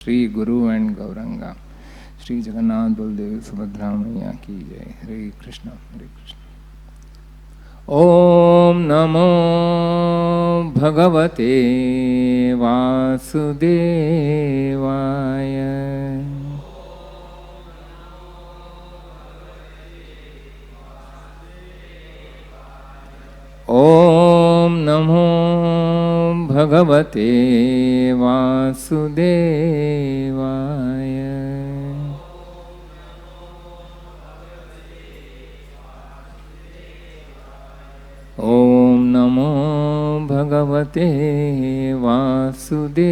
श्री गुरु and Gauranga, Shri Jagannath Baldev Subhadra मैया की जय। हरे कृष्ण हरे कृष्ण। ओम नमो भगवते वासुदेवाय। ओम नमो भगवते वासुदेवाय। ओम नमो भगवते वासुदेवाय।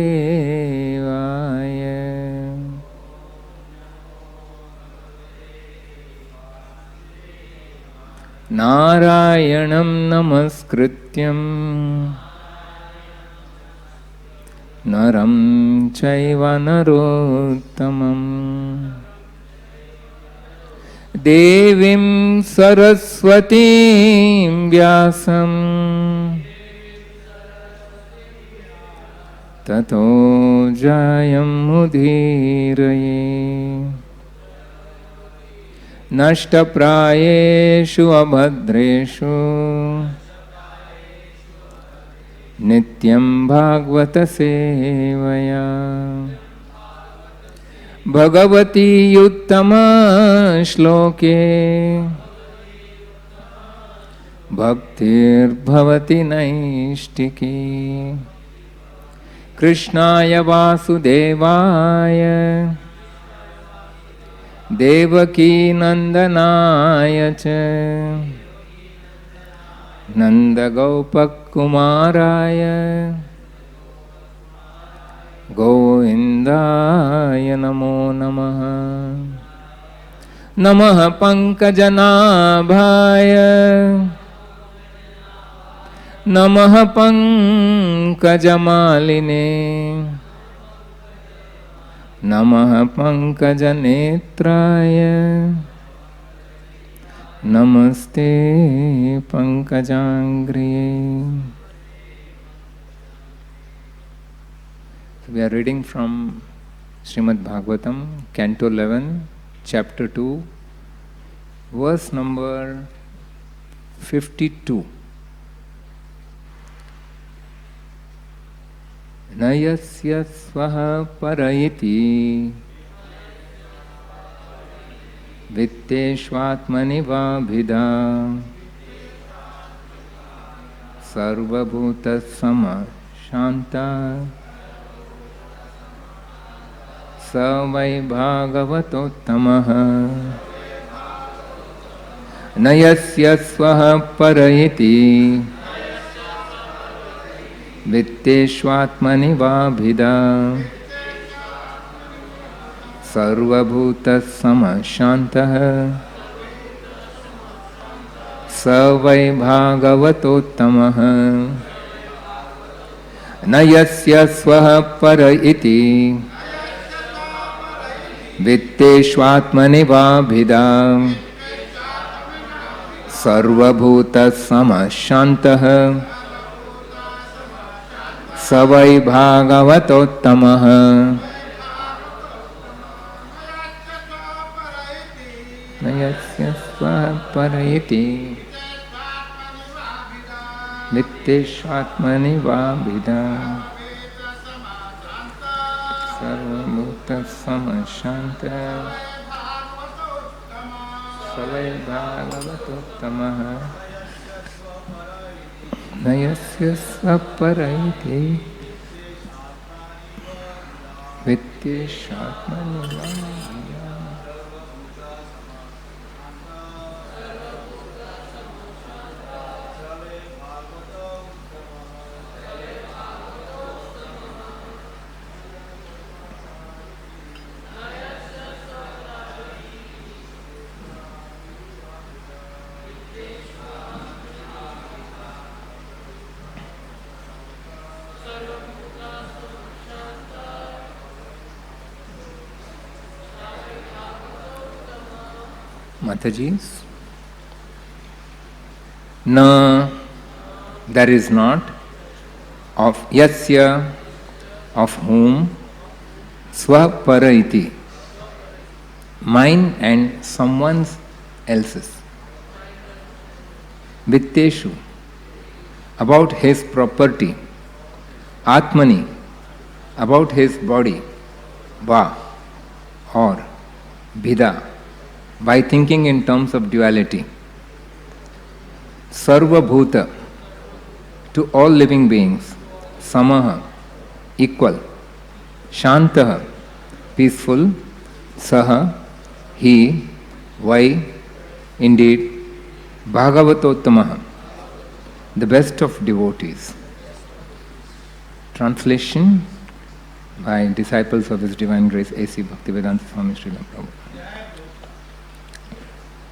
नारायणं नमस्कृत्यं नरं चैव नरोत्तमं देवीं सरस्वतीं व्यासं ततो जयमुदीरये। नष्टप्रायेषु अभद्रेषु नित्यं भागवत सेवया भगवती उत्तमा श्लोके भक्तिर्भवति नैष्टिकी। कृष्णाय वासुदेवाय देवकी नंदनाय च नंदगोपकुमाराय गोविंदाय नमो नमः। नमः पंकजनाभाय नमः पंकजमालिने नमः पंकजनेत्राय नमस्ते पंकजांग्रिये। We are reading from Srimad Bhagavatam, Canto 11, Chapter 2, verse number 52. न यस्य स्वः पर इति वित्तेष्वात्मनि वाभिदा सर्वभूतसमशान्ता स वै भागवतोत्तमः। न यस्य स्वः पर इति वित्तेष्वात्मनि वाभिदा सर्वभूतसमशान्तः स वै भागवतोत्तमः। न यस्य स्वः पर इति वित्तेष्वात्मनि वाभिदा सर्वभूतसमशान्तः स वै भागवतोत्तमः। न यस्य स्वः पर इति वित्तेष्वात्मनि वाभिदा सर्वभूतसमशान्तः स वै भागवतोत्तमः। न यस्य स्वः पर इति वित्तेष्वात्मनि वाभिदा। Mataji, na, there is not, of yasya, of whom, Swapara iti, mine and someone else's. Vitteshu, about his property. Atmani, about his body. Va, or Bhida, by thinking in terms of duality. Sarva Bhuta, to all living beings. Samaha, equal. Shantaha, peaceful. Saha, he. Vai, indeed. Bhagavatottamaha, the best of devotees. Translation by disciples of His Divine Grace A.C. Bhaktivedanta Swami Srila Prabhupada.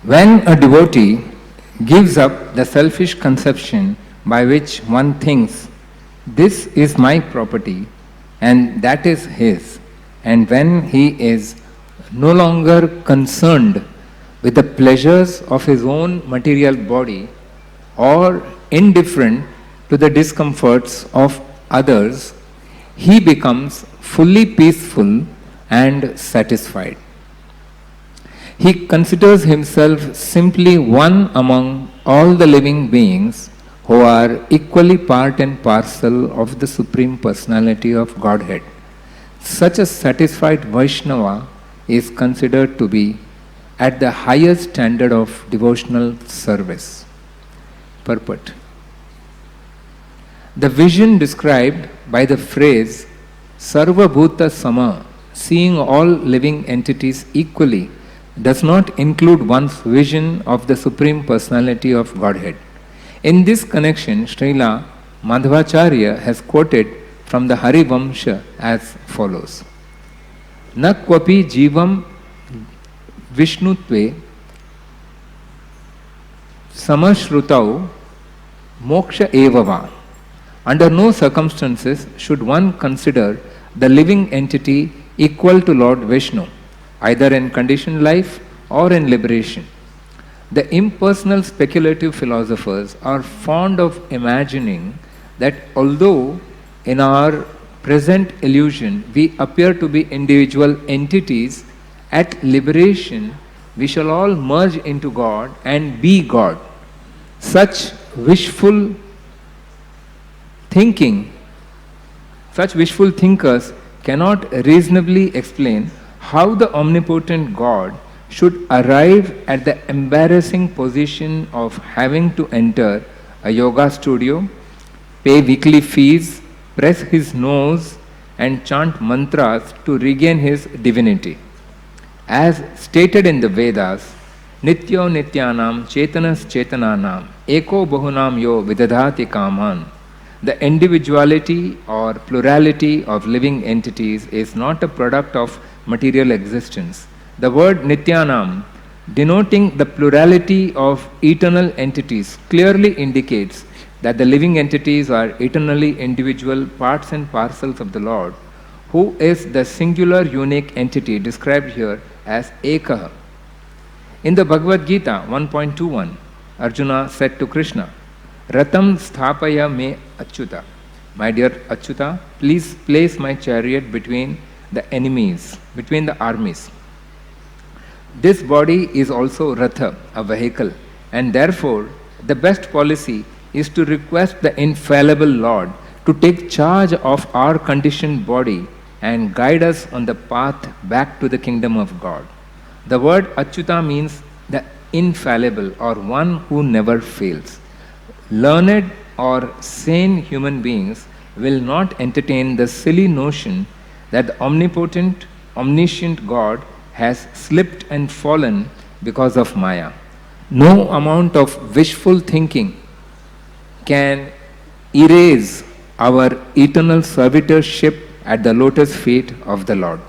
When a devotee gives up the selfish conception by which one thinks, this is my property and that is his, and when he is no longer concerned with the pleasures of his own material body or indifferent to the discomforts of others, he becomes fully peaceful and satisfied. He considers himself simply one among all the living beings who are equally part and parcel of the Supreme Personality of Godhead. Such a satisfied Vaishnava is considered to be at the highest standard of devotional service. Purport. The vision described by the phrase Sarva Bhuta Sama, seeing all living entities equally, does not include one's vision of the Supreme Personality of Godhead. In this connection, Srila Madhvacharya has quoted from the Harivamsha as follows. Na kvapi jivam vishnutve samashrutau moksha evava. Under no circumstances should one consider the living entity equal to Lord Vishnu, either in conditioned life or in liberation. The impersonal speculative philosophers are fond of imagining that although in our present illusion we appear to be individual entities, at liberation we shall all merge into God and be God. Such wishful thinkers cannot reasonably explain how the omnipotent God should arrive at the embarrassing position of having to enter a yoga studio, pay weekly fees, press his nose and chant mantras to regain his divinity. As stated in the Vedas, Nityo Nityanam Chetanas Chetananam Eko Bahunam Yo Vidadhati Kaman. The individuality or plurality of living entities is not a product of material existence. The word Nityanam, denoting the plurality of eternal entities, clearly indicates that the living entities are eternally individual parts and parcels of the Lord, who is the singular unique entity described here as Ekaha. In the Bhagavad Gita 1.21, Arjuna said to Krishna, Ratam sthapaya me achyuta. My dear Achyuta, please place my chariot between the enemies, between the armies. This body is also Ratha, a vehicle, and therefore the best policy is to request the infallible Lord to take charge of our conditioned body and guide us on the path back to the kingdom of God. The word Achyuta means the infallible or one who never fails. Learned or sane human beings will not entertain the silly notion that the omnipotent, omniscient God has slipped and fallen because of Maya. No amount of wishful thinking can erase our eternal servitorship at the lotus feet of the Lord.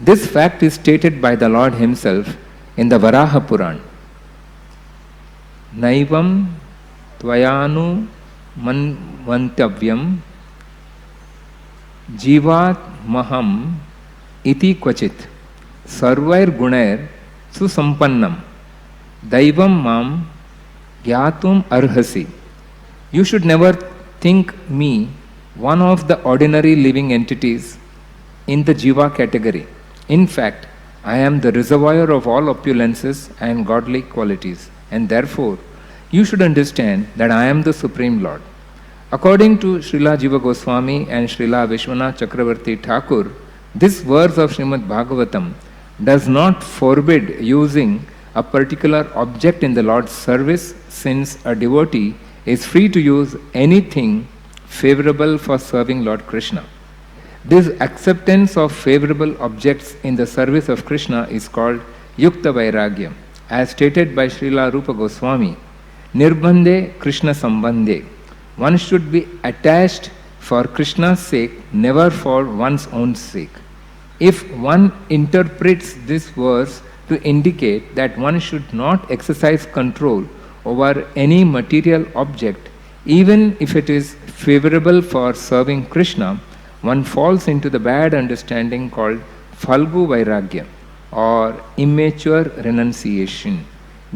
This fact is stated by the Lord Himself in the Varaha Puran. Naivam Tvayanu Manvantavyam Jivat Maham Iti Kvachit Sarvair Gunair Susampannam Daivam Mam Gyatum Arhasi. You should never think me one of the ordinary living entities in the Jiva category. In fact, I am the reservoir of all opulences and godly qualities, and therefore you should understand that I am the Supreme Lord. According to Srila Jiva Goswami and Srila Vishwanath Chakravarti Thakur, this verse of Srimad Bhagavatam does not forbid using a particular object in the Lord's service, since a devotee is free to use anything favorable for serving Lord Krishna. This acceptance of favorable objects in the service of Krishna is called Yukta Vairagya, as stated by Srila Rupa Goswami. Nirbandhe Krishna Sambandhe. One should be attached for Krishna's sake, never for one's own sake. If one interprets this verse to indicate that one should not exercise control over any material object, even if it is favorable for serving Krishna, one falls into the bad understanding called Phalgu Vairagya or immature renunciation.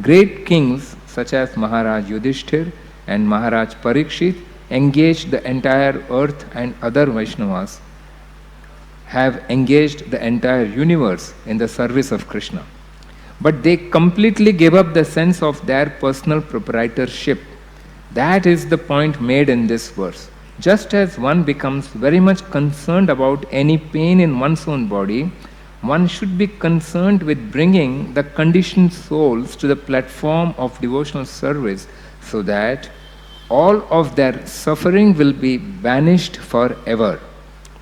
Great kings such as Maharaj Yudhishthir and Maharaj Parikshit engaged the entire earth, and other Vaishnavas have engaged the entire universe in the service of Krishna. But they completely gave up the sense of their personal proprietorship. That is the point made in this verse. Just as one becomes very much concerned about any pain in one's own body, one should be concerned with bringing the conditioned souls to the platform of devotional service so that all of their suffering will be banished forever.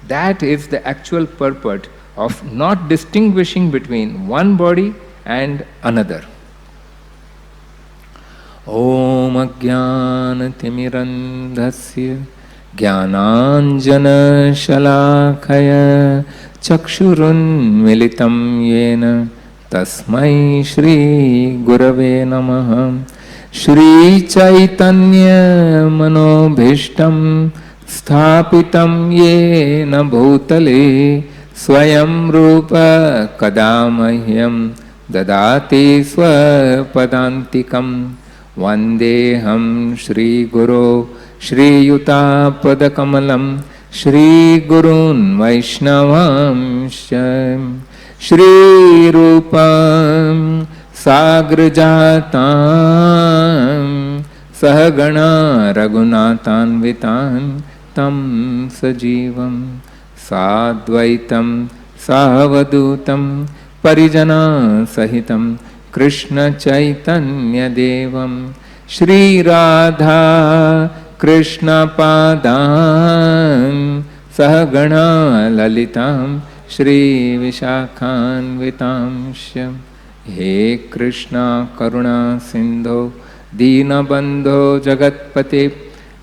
That is the actual purport of not distinguishing between one body and another. Om Ajnana Timirandhasya Jnananjana Shalakaya Chakshurun Militam Yena Tasmai Shri Gurave Namaha. Shri Chaitanya Manobhishtam Sthapitam Yena Bhutale Swayam Rupa Kadamahyam Dadati Swapadantikam Vandeham Shri Guru Shri Yuta Padakamalam Shri Gurun Vaishnavam Shri Rupam Sagrajatam Sahagana Raghunathanvitan Tam Sajivam Sadvaitam Sahavadutam Parijana Sahitam Krishna Chaitanya Devam Shri Radha Krishna Padam Sahagana Lalitam Shri Vishakhanvitam Shyam. He Krishna Karuna Sindho Deenabandho Jagatpate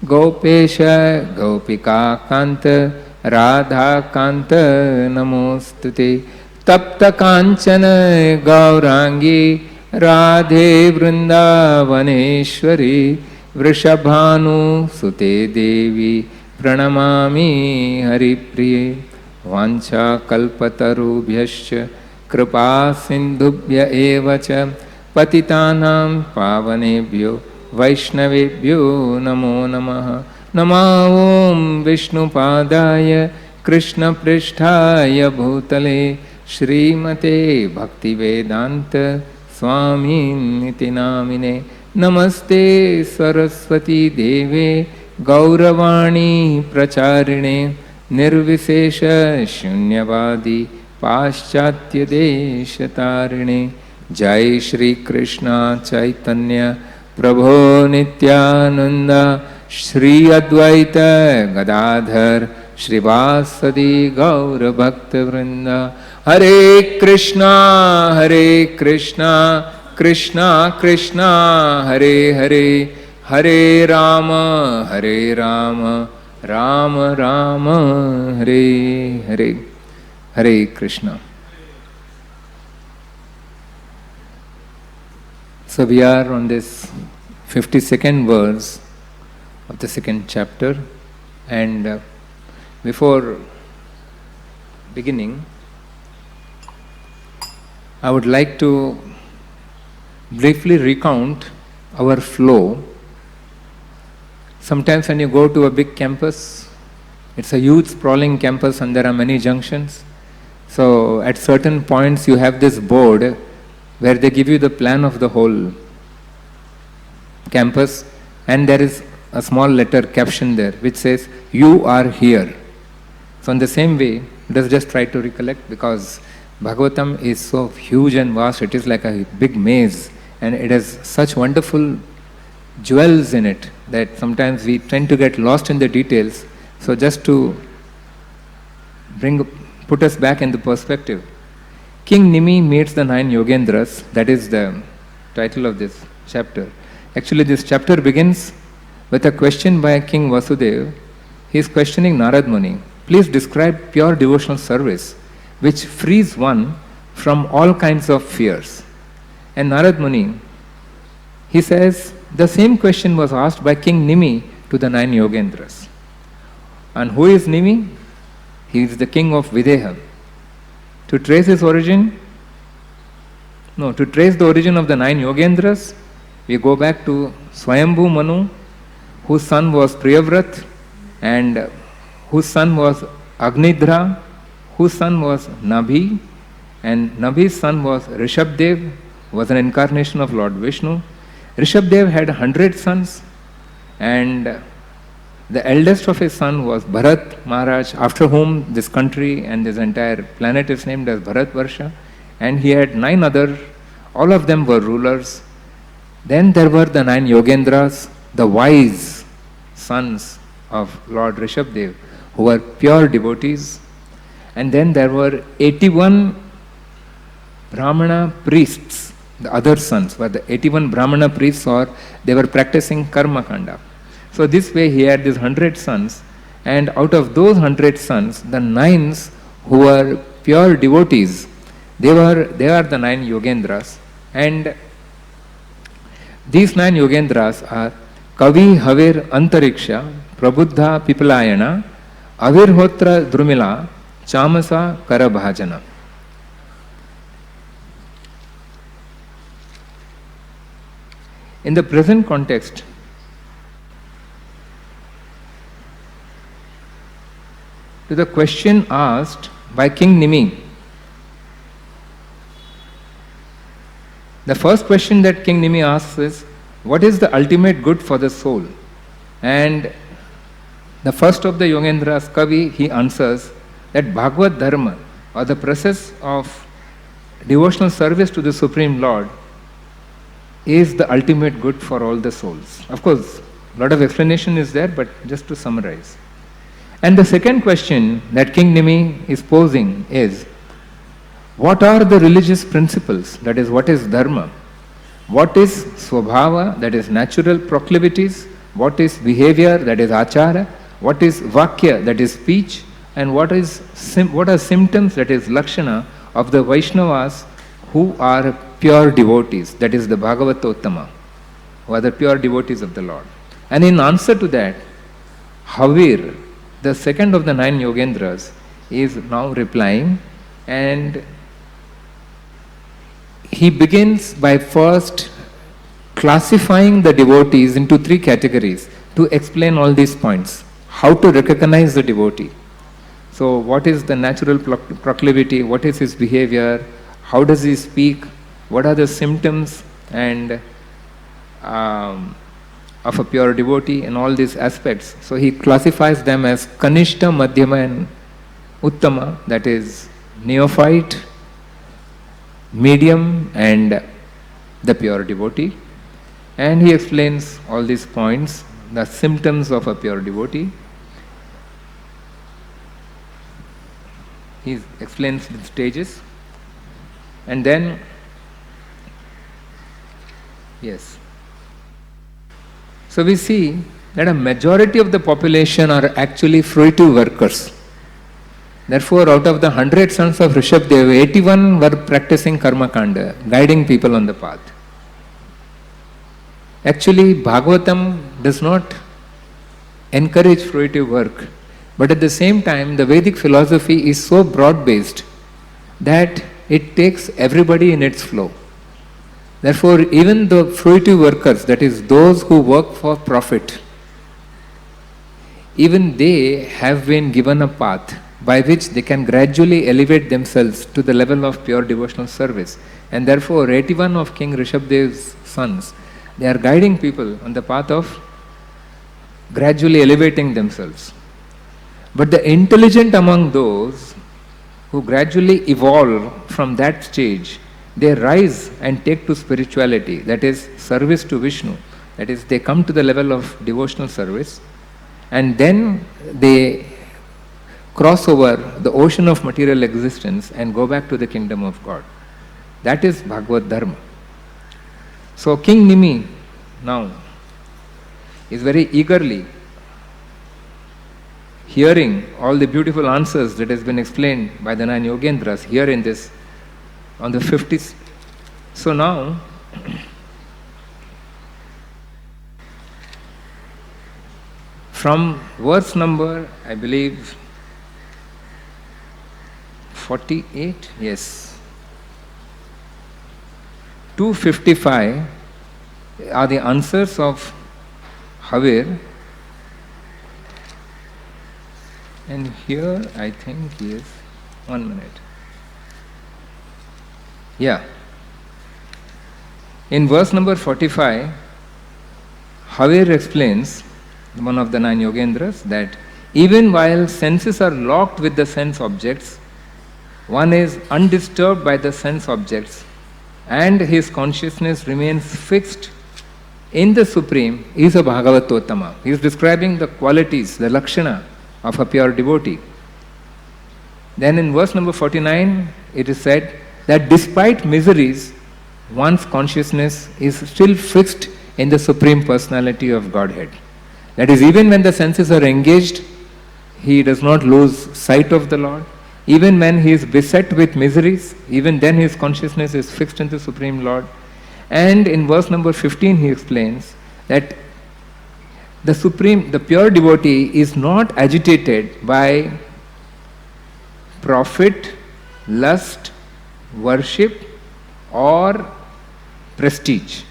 Gopesha Gopika Kanta Radha Kanta Namostute Tapta Kanchana Gaurangi Radhe Vrindavaneshwari Vrishabhanu Sute Devi Pranamami Haripriye Vancha Kalpatarubhyascha Kripa Sindhubhya Evacha Patitanam Pavanebhyo Vaishnavebhyo Namo Namaha. Nama Om Vishnu Padaya Krishna Pristhaya Bhutale Srimate Bhaktivedanta Swami Niti Namine. Namaste Saraswati Deve Gauravani Pracharine Nirvisesha Shunyavadi Paschatya Deshatarine. Jai Shri Krishna Chaitanya Prabhu Nityananda Shri Advaita Gadadhar Shrivasadi Gaura Bhakta Vrinda. Hare Krishna Krishna Krishna Hare Hare Hare Rama Rama Rama Hare Hare. Hare Krishna. So we are on this 52nd verse of the second chapter, and before beginning, I would like to briefly recount our flow. Sometimes when you go to a big campus, it's a huge sprawling campus and there are many junctions. So at certain points you have this board where they give you the plan of the whole campus, and there is a small letter caption there which says, "You are here." So in the same way, let us just try to recollect, because Bhagavatam is so huge and vast, it is like a big maze, and it has such wonderful jewels in it that sometimes we tend to get lost in the details. So just to put us back in the perspective, King Nimi meets the 9 Yogendras, that is the title of this chapter. Actually, this chapter begins with a question by King Vasudeva. He is questioning Narad Muni. Please describe pure devotional service which frees one from all kinds of fears. And Narad Muni, he says, the same question was asked by King Nimi to the 9 Yogendras. And who is Nimi? He is the king of Videha. To trace his origin? No, to trace the origin of the 9 Yogendras, we go back to Swayambhu Manu, whose son was Priyavrat, and whose son was Agnidra, whose son was Nabhi, and Nabhi's son was Rishabdev, was an incarnation of Lord Vishnu. Rishabdev had 100 sons, and the eldest of his son was Bharat Maharaj, after whom this country and this entire planet is named as Bharatvarsha. And he had 9 other, all of them were rulers. Then there were the 9 Yogendras, the wise sons of Lord Rishabdev, who were pure devotees. And then there were 81 Brahmana priests. The other sons were the 81 Brahmana priests, or they were practicing Karma Kanda. So this way he had these 100 sons, and out of those 100 sons, the 9s who were pure devotees, they are the 9 Yogendras. And these 9 Yogendras are Kavi Havir Antariksha, Prabuddha Pipalayana, Avirhotra Drumila, Chamasa Karabhajana. In the present context, to the question asked by King Nimi, the first question that King Nimi asks is, what is the ultimate good for the soul? And the first of the Yogendras, Kavi, he answers that Bhagavad Dharma, or the process of devotional service to the Supreme Lord, is the ultimate good for all the souls. Of course, a lot of explanation is there, but just to summarize. And the second question that King Nimi is posing is, what are the religious principles? That is, what is Dharma? What is Swabhava? That is natural proclivities. What is behavior? That is Achara. What is Vakya? That is speech. And what are symptoms? That is Lakshana of the Vaishnavas who are pure devotees. That is the Bhagavatottama, who are the pure devotees of the Lord. And in answer to that, Havir, the second of the 9 Yogendras, is now replying, and he begins by first classifying the devotees into 3 categories to explain all these points. How to recognize the devotee. So what is the natural proclivity? What is his behavior? How does he speak? What are the symptoms and of a pure devotee, and all these aspects. So he classifies them as Kanishta, Madhyama and Uttama, that is neophyte, medium and the pure devotee. And he explains all these points, the symptoms of a pure devotee. He explains the stages. And then, yes. So we see that a majority of the population are actually fruitive workers. Therefore, out of the 100 sons of Rishabdev, 81 were practicing Karma Kanda, guiding people on the path. Actually, Bhagavatam does not encourage fruitive work, but at the same time, the Vedic philosophy is so broad-based that it takes everybody in its flow. Therefore, even the fruitive workers, that is those who work for profit, even they have been given a path by which they can gradually elevate themselves to the level of pure devotional service. And therefore, 81 of King Rishabdev's sons, they are guiding people on the path of gradually elevating themselves. But the intelligent among those who gradually evolve from that stage, they rise and take to spirituality, that is service to Vishnu. That is, they come to the level of devotional service, and then they cross over the ocean of material existence and go back to the kingdom of God. That is Bhagavad Dharma. So King Nimi now is very eagerly hearing all the beautiful answers that has been explained by the 9 Yogendras here in this, on the 50th. So now, from verse number, I believe, 48, yes, 255 are the answers of Havir. And here I think is 1 minute. Yeah. In verse number 45, Havir explains, one of the 9 Yogendras, that even while senses are locked with the sense objects, one is undisturbed by the sense objects and his consciousness remains fixed in the Supreme. He is a Bhagavatottama. He is describing the qualities, the lakshana of a pure devotee. Then in verse number 49, it is said that despite miseries, one's consciousness is still fixed in the Supreme Personality of Godhead. That is, even when the senses are engaged, he does not lose sight of the Lord. Even when he is beset with miseries, even then his consciousness is fixed in the Supreme Lord. And in verse number 15 he explains that the pure devotee is not agitated by profit, lust, worship or prestige.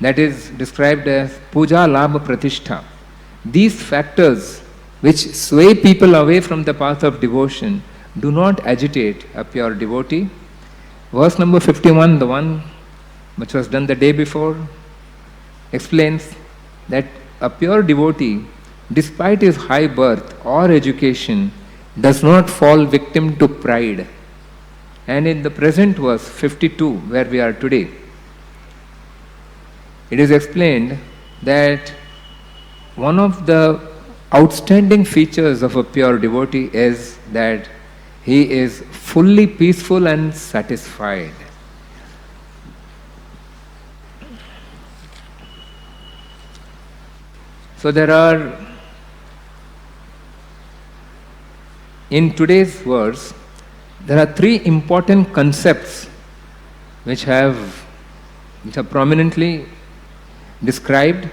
That is described as puja, labha, pratishtha. These factors which sway people away from the path of devotion do not agitate a pure devotee. Verse number 51, the one which was done the day before, explains that a pure devotee, despite his high birth or education, does not fall victim to pride. And in the present verse 52, where we are today, it is explained that one of the outstanding features of a pure devotee is that he is fully peaceful and satisfied. So there are, in today's verse, there are 3 important concepts which are prominently described.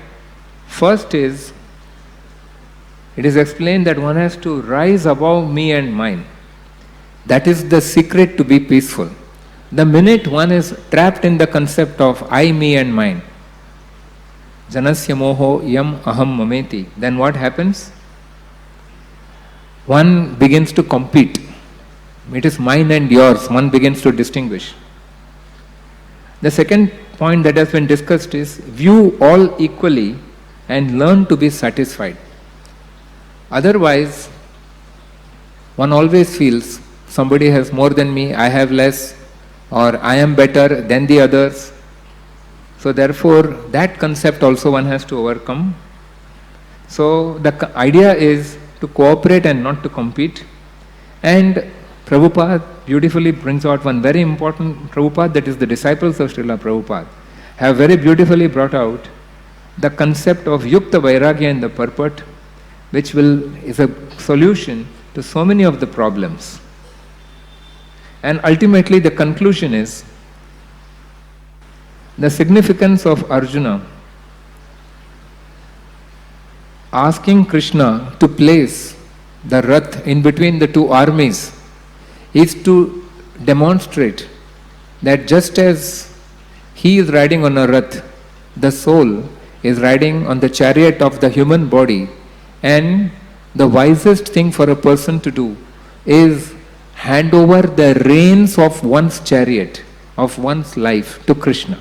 First is, it is explained that one has to rise above me and mine. That is the secret to be peaceful. The minute one is trapped in the concept of I, me and mine, janasya moho yam aham mameti, then what happens? One begins to compete. It is mine and yours. One begins to distinguish. The second point that has been discussed is view all equally and learn to be satisfied. Otherwise, one always feels somebody has more than me, I have less, or I am better than the others. So therefore, that concept also one has to overcome. So the idea is to cooperate and not to compete. And Prabhupada beautifully brings out one very important, Prabhupada, that is the disciples of Srila Prabhupada, have very beautifully brought out the concept of Yukta Vairagya and the purport, which is a solution to so many of the problems. And ultimately the conclusion is the significance of Arjuna asking Krishna to place the Rath in between the 2 armies is to demonstrate that just as he is riding on a Rath, the soul is riding on the chariot of the human body, and the wisest thing for a person to do is hand over the reins of one's chariot, of one's life to Krishna.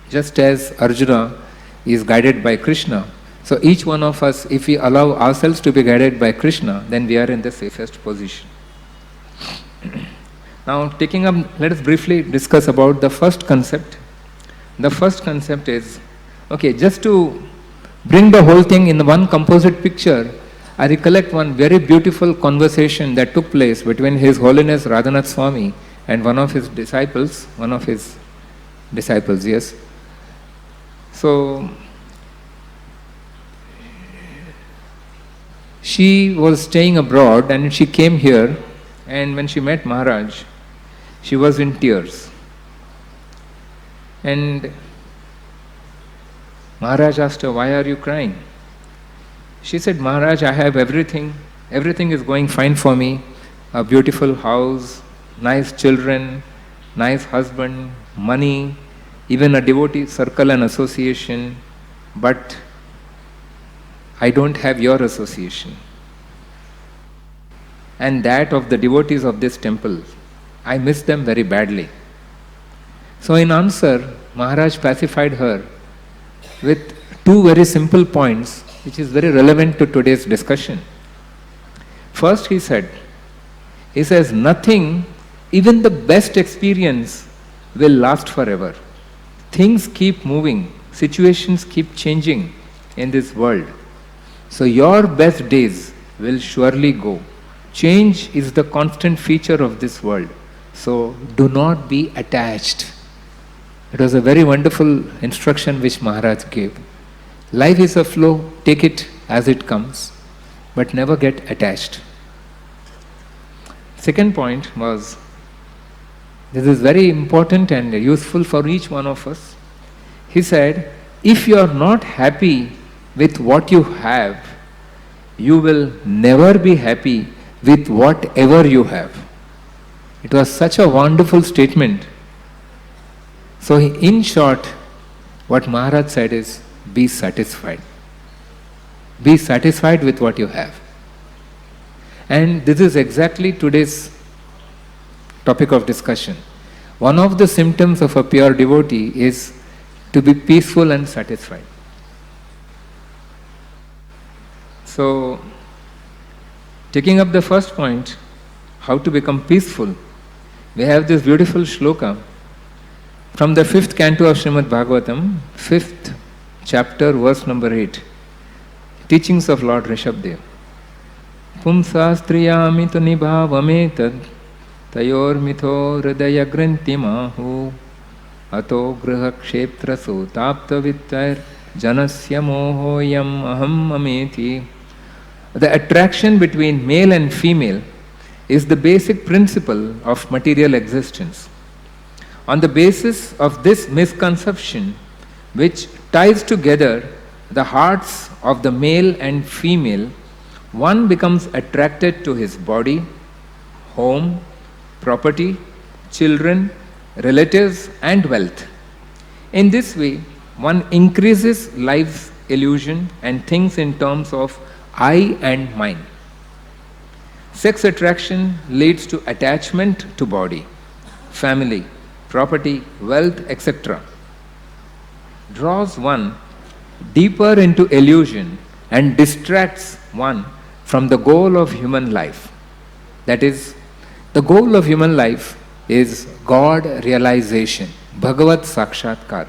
Just as Arjuna is guided by Krishna, so each one of us, if we allow ourselves to be guided by Krishna, then we are in the safest position. Now, let us briefly discuss about the first concept. The first concept is, okay, just to bring the whole thing in one composite picture, I recollect one very beautiful conversation that took place between His Holiness Radhanath Swami and one of his disciples, yes. So, she was staying abroad and she came here, and when she met Maharaj, she was in tears. And Maharaj asked her, "Why are you crying?" She said, "Maharaj, I have everything. Everything is going fine for me. A beautiful house, nice children, nice husband, money, even a devotee circle and association. But I don't have your association. And that of the devotees of this temple. I miss them very badly." So in answer, Maharaj pacified her with two very simple points, which is very relevant to today's discussion. First, he says, nothing, even the best experience, will last forever. Things keep moving, situations keep changing in this world. So your best days will surely go. Change is the constant feature of this world. So do not be attached. It was a very wonderful instruction which Maharaj gave. Life is a flow, take it as it comes, but never get attached. Second point was, this is very important and useful for each one of us. He said, if you are not happy with what you have, you will never be happy with whatever you have. It was such a wonderful statement. So in short, what Maharaj said is, be satisfied. Be satisfied with what you have. And this is exactly today's topic of discussion. One of the symptoms of a pure devotee is to be peaceful and satisfied. So, taking up the first point, how to become peaceful, we have this beautiful shloka from the 5th canto of Srimad Bhagavatam, 5th chapter, verse number 8. Teachings of Lord Rishabhdev. Pumsastriyami tu nibhavametad tayor mitho hridaya grantimahu ato griha kshetra sutapta vittair janasya mohoyam aham ameti. The attraction between male and female is the basic principle of material existence. On the basis of this misconception, which ties together the hearts of the male and female, one becomes attracted to his body, home, property, children, relatives, and wealth. In this way, one increases life's illusion and thinks in terms of I and mine. Sex attraction leads to attachment to body, family, property, wealth, etc. Draws one deeper into illusion and distracts one from the goal of human life. That is, the goal of human life is God realization, Bhagavat Sakshatkar.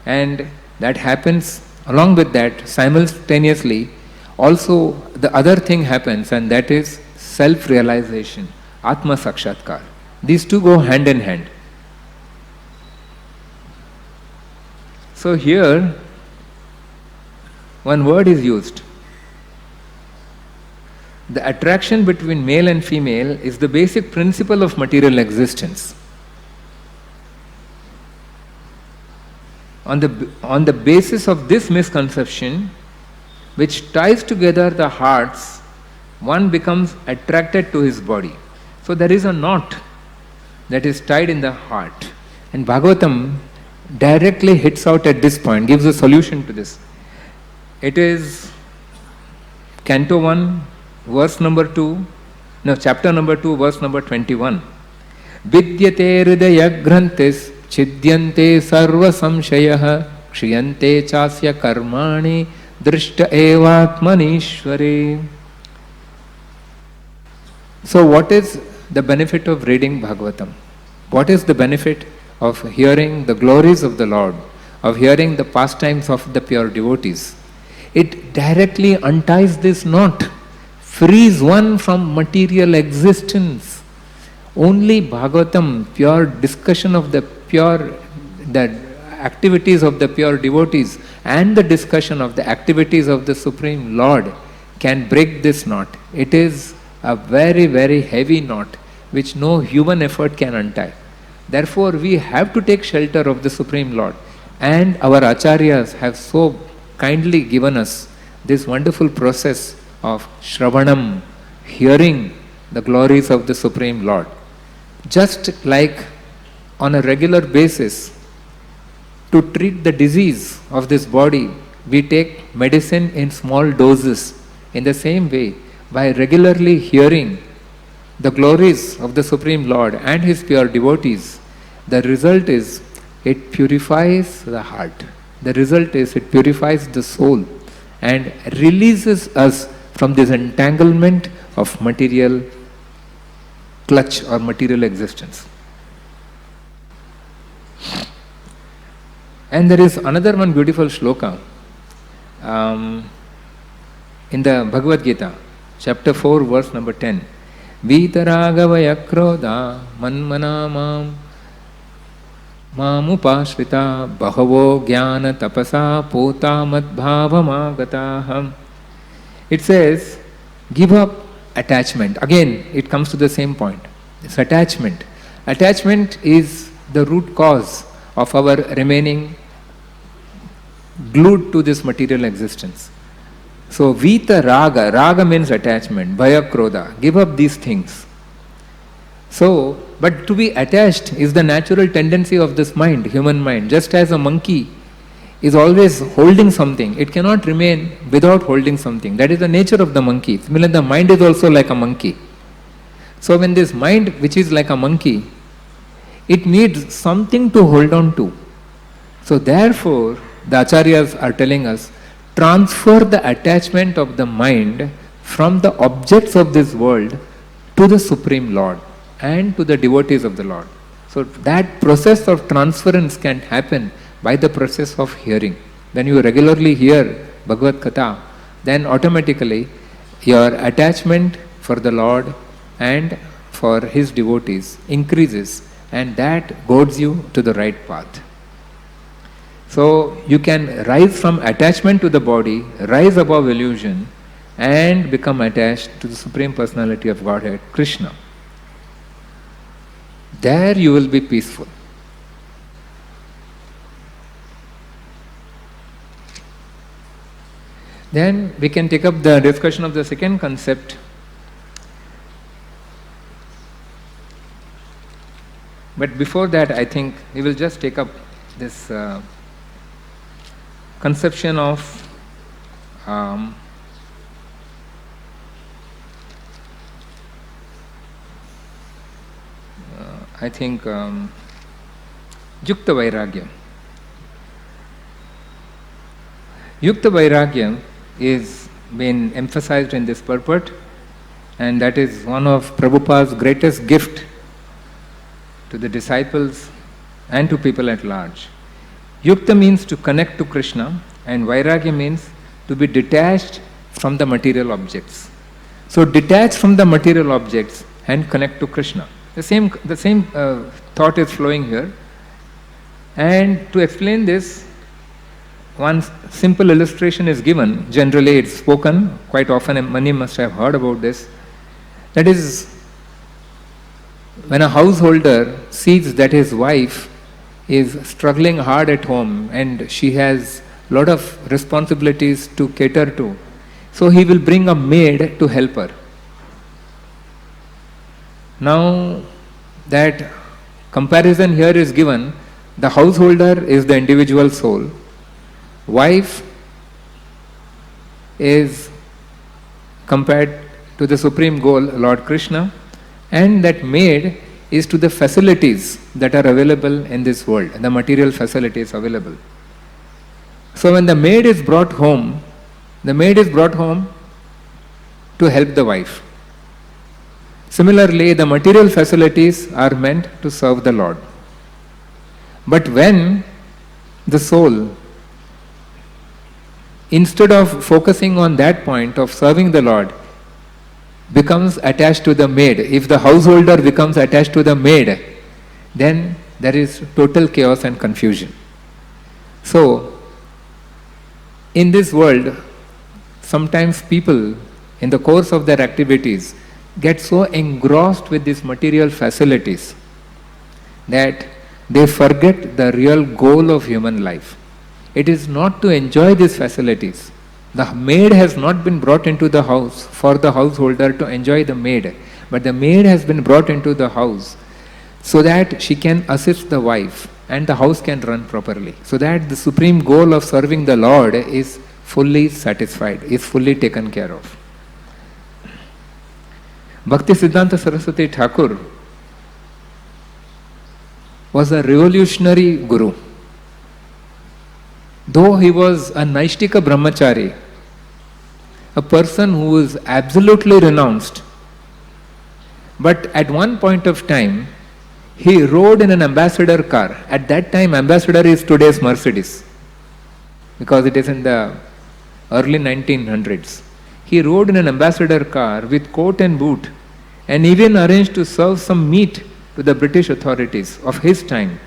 And that happens, along with that, simultaneously, also the other thing happens, and that is self-realization, Atma Sakshatkar. These two go hand in hand. So here, one word is used. The attraction between male and female is the basic principle of material existence. On the basis of this misconception, which ties together the hearts, one becomes attracted to his body. So there is a knot that is tied in the heart. And Bhagavatam directly hits out at this point, gives a solution to this. It is Canto 1, verse number 2, no, chapter number 2, verse number 21. Vidyate hridaya grantis chidyante sarva samshayah kshiyante chasya karmani drishta evatmanishware. So what is the benefit of reading Bhagavatam? What is the benefit of hearing the glories of the Lord, of hearing the pastimes of the pure devotees? It directly unties this knot, frees one from material existence. Only Bhagavatam, pure discussion of the activities of the pure devotees and the discussion of the activities of the Supreme Lord can break this knot. It is a very, very heavy knot which no human effort can untie. Therefore, we have to take shelter of the Supreme Lord. And our acharyas have so kindly given us this wonderful process of Shravanam, hearing the glories of the Supreme Lord. Just like on a regular basis, to treat the disease of this body, we take medicine in small doses. In the same way, by regularly hearing the glories of the Supreme Lord and His pure devotees, the result is it purifies the heart. The result is it purifies the soul and releases us from this entanglement of material clutch or material existence. And there is another one beautiful shloka in the Bhagavad Gita, chapter 4, verse number 10. Vitaragavaya krodha manmana mamupashrita bahavo jnana tapasa pota madbhavamagataha. It says, give up attachment. Again, it comes to the same point. It's attachment. Attachment is the root cause of our remaining glued to this material existence. So, Vita Raga, Raga means attachment, Bhaya Krodha, give up these things. So, but to be attached is the natural tendency of this mind, human mind. Just as a monkey is always holding something, it cannot remain without holding something. That is the nature of the monkey. Similarly, the mind is also like a monkey. So, when this mind, which is like a monkey, it needs something to hold on to. So, therefore, the acharyas are telling us, transfer the attachment of the mind from the objects of this world to the Supreme Lord and to the devotees of the Lord. So that process of transference can happen by the process of hearing. When you regularly hear Bhagavad Gita, then automatically your attachment for the Lord and for His devotees increases, and that goads you to the right path. So you can rise from attachment to the body, rise above illusion, and become attached to the Supreme Personality of Godhead, Krishna. There you will be peaceful. Then we can take up the discussion of the second concept. But before that, I think we will just take up this conception of I think Yukta Vairagyam. Yukta Vairagyam is been emphasized in this purport, and that is one of Prabhupada's greatest gift to the disciples and to people at large. Yukta means to connect to Krishna, and Vairagya means to be detached from the material objects. So detach from the material objects and connect to Krishna. The same thought is flowing here. And to explain this, one simple illustration is given. Generally it's spoken quite often, and many must have heard about this. That is, when a householder sees that his wife is struggling hard at home and she has a lot of responsibilities to cater to, so he will bring a maid to help her. Now that comparison here is given, the householder is the individual soul, wife is compared to the supreme goal, Lord Krishna, and that maid is to the facilities that are available in this world, the material facilities available. So when the maid is brought home to help the wife. Similarly, the material facilities are meant to serve the Lord. But when the soul, instead of focusing on that point of serving the Lord, becomes attached to the maid, if the householder becomes attached to the maid, then there is total chaos and confusion. So, in this world, sometimes people, in the course of their activities, get so engrossed with these material facilities that they forget the real goal of human life. It is not to enjoy these facilities. The maid has not been brought into the house for the householder to enjoy the maid, but the maid has been brought into the house so that she can assist the wife and the house can run properly, so that the supreme goal of serving the Lord is fully satisfied, is fully taken care of. Bhakti Siddhanta Saraswati Thakur was a revolutionary guru. Though he was a Naishtika Brahmachari, a person who was absolutely renounced, but at one point of time, he rode in an ambassador car. At that time, ambassador is today's Mercedes, because it is in the early 1900s. He rode in an ambassador car with coat and boot, and even arranged to serve some meat to the British authorities of his time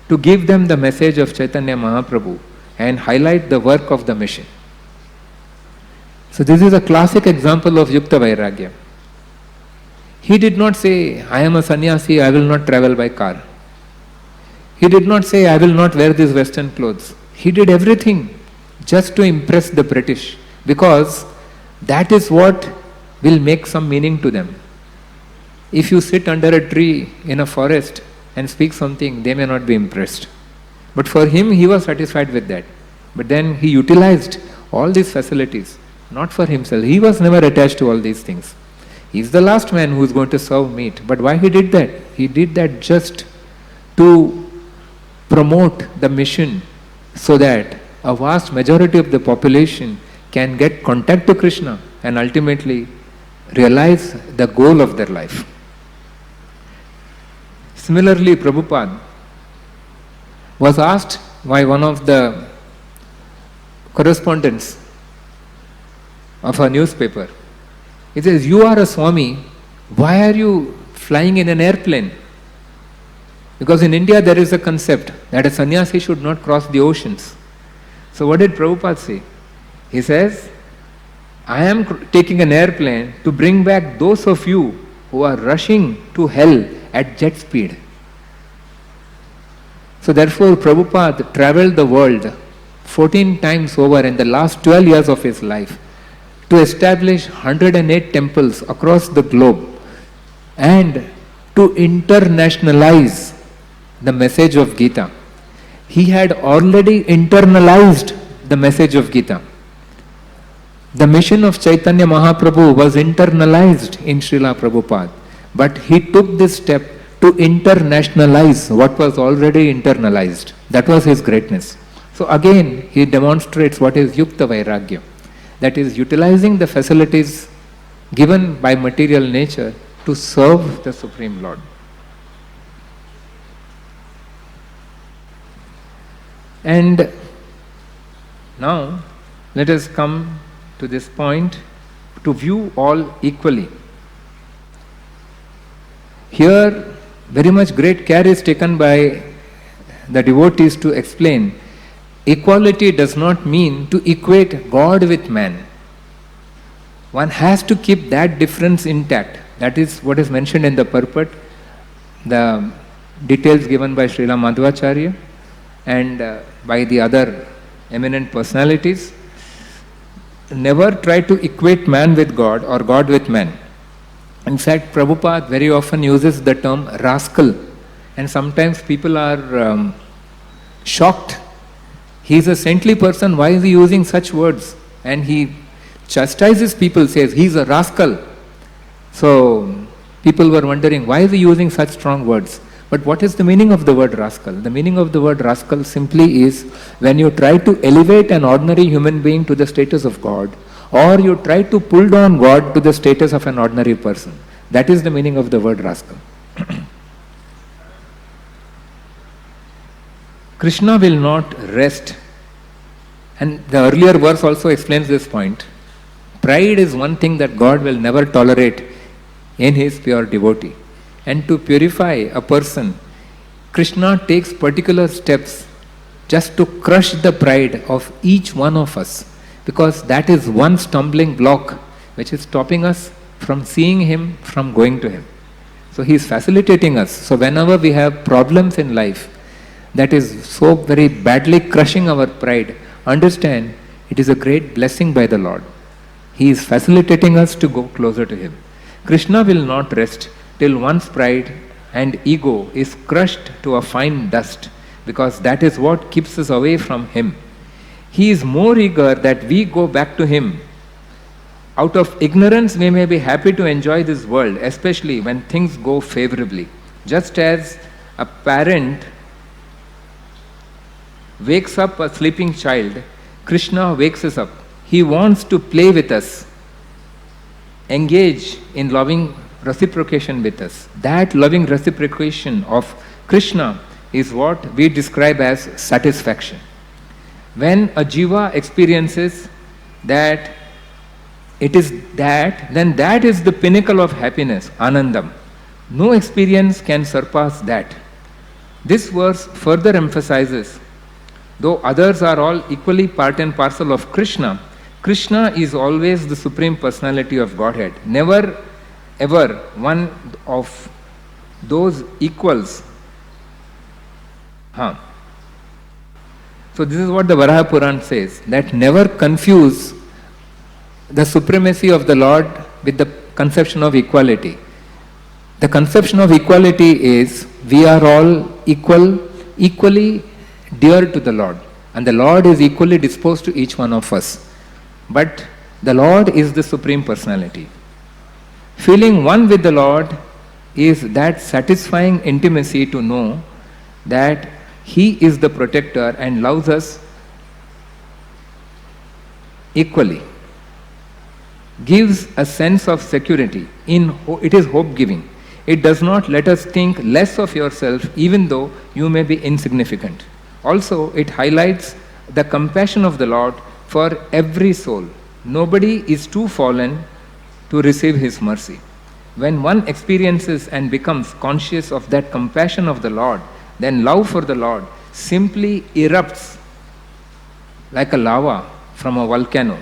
to give them the message of Chaitanya Mahaprabhu and highlight the work of the mission. So this is a classic example of Yukta Vairagya. He did not say, I am a sannyasi, I will not travel by car. He did not say, I will not wear these western clothes. He did everything just to impress the British, because that is what will make some meaning to them. If you sit under a tree in a forest and speak something, they may not be impressed. But for him, he was satisfied with that. But then he utilized all these facilities, not for himself. He was never attached to all these things. He is the last man who is going to serve meat. But why he did that? He did that just to promote the mission, so that a vast majority of the population can get contact to Krishna and ultimately realize the goal of their life. Similarly, Prabhupada was asked by one of the correspondents of a newspaper. He says, you are a Swami, why are you flying in an airplane? Because in India there is a concept that a sannyasi should not cross the oceans. So what did Prabhupada say? He says, I am taking an airplane to bring back those of you who are rushing to hell at jet speed. So therefore Prabhupada travelled the world 14 times over in the last 12 years of his life to establish 108 temples across the globe and to internationalize the message of Gita. He had already internalized the message of Gita. The mission of Chaitanya Mahaprabhu was internalized in Srila Prabhupada, but he took this step to internationalize what was already internalized. That was his greatness. So again, he demonstrates what is Yukta Vairagya. That is utilizing the facilities given by material nature to serve the Supreme Lord. And now, let us come to this point to view all equally. Here, very much great care is taken by the devotees to explain equality does not mean to equate God with man. One has to keep that difference intact. That is what is mentioned in the purport, the details given by Srila Madhvacharya and by the other eminent personalities. Never try to equate man with God or God with man. In fact, Prabhupada very often uses the term rascal, and sometimes people are shocked. He is a saintly person, why is he using such words? And he chastises people, says he is a rascal. So people were wondering, why is he using such strong words? But what is the meaning of the word rascal? The meaning of the word rascal simply is when you try to elevate an ordinary human being to the status of God, or you try to pull down God to the status of an ordinary person. That is the meaning of the word rascal. Krishna will not rest. And the earlier verse also explains this point. Pride is one thing that God will never tolerate in his pure devotee. And to purify a person, Krishna takes particular steps just to crush the pride of each one of us, because that is one stumbling block which is stopping us from seeing him, from going to him. So he is facilitating us. So whenever we have problems in life that is so very badly crushing our pride, understand it is a great blessing by the Lord. He is facilitating us to go closer to him. Krishna will not rest till one's pride and ego is crushed to a fine dust, because that is what keeps us away from him. He is more eager that we go back to him. Out of ignorance, we may be happy to enjoy this world, especially when things go favorably. Just as a parent wakes up a sleeping child, Krishna wakes us up. He wants to play with us, engage in loving reciprocation with us. That loving reciprocation of Krishna is what we describe as satisfaction. When a jiva experiences that it is that, then that is the pinnacle of happiness, anandam. No experience can surpass that. This verse further emphasizes, though others are all equally part and parcel of Krishna, Krishna is always the Supreme Personality of Godhead. Never ever one of those equals. So this is what the Varaha Puran says, that never confuse the supremacy of the Lord with the conception of equality. The conception of equality is we are all equally dear to the Lord, and the Lord is equally disposed to each one of us. But the Lord is the Supreme Personality. Feeling one with the Lord is that satisfying intimacy to know that He is the protector and loves us equally. Gives a sense of security. It is hope-giving. It does not let us think less of yourself even though you may be insignificant. Also, it highlights the compassion of the Lord for every soul. Nobody is too fallen to receive His mercy. When one experiences and becomes conscious of that compassion of the Lord, then love for the Lord simply erupts like a lava from a volcano.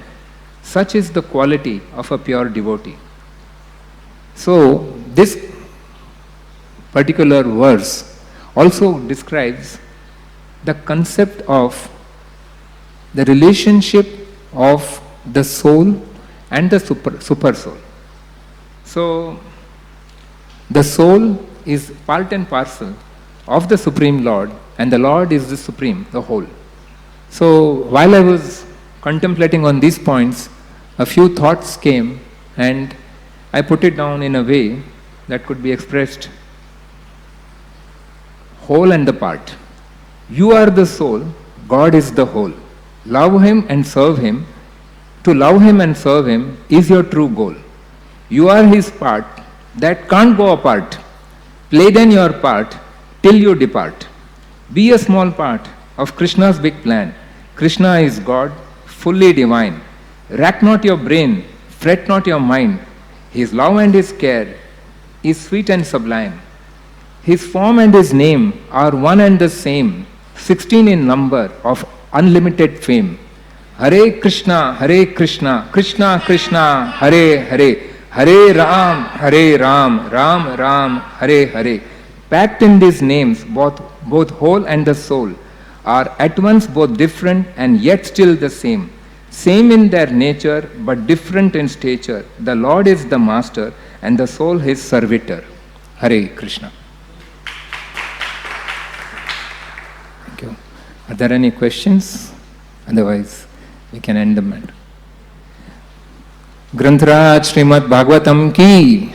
Such is the quality of a pure devotee. So, this particular verse also describes the concept of the relationship of the soul and the super soul. So, the soul is part and parcel of the Supreme Lord, and the Lord is the Supreme, the whole. So, while I was contemplating on these points, a few thoughts came and I put it down in a way that could be expressed whole and the part. You are the soul, God is the whole. Love Him and serve Him. To love Him and serve Him is your true goal. You are His part that can't go apart. Play then your part till you depart. Be a small part of Krishna's big plan. Krishna is God, fully divine. Rack not your brain, fret not your mind. His love and His care is sweet and sublime. His form and His name are one and the same, 16 in number, of unlimited fame. Hare Krishna, Krishna Krishna, Hare Hare, Hare Ram, Ram Ram, Hare Hare. Packed in these names, both whole and the soul are at once both different and yet still the same. Same in their nature, but different in stature. The Lord is the master and the soul His servitor. Hare Krishna. Thank you. Are there any questions? Otherwise, we can end the matter. ग्रंथराज Shrimad Bhagavatam की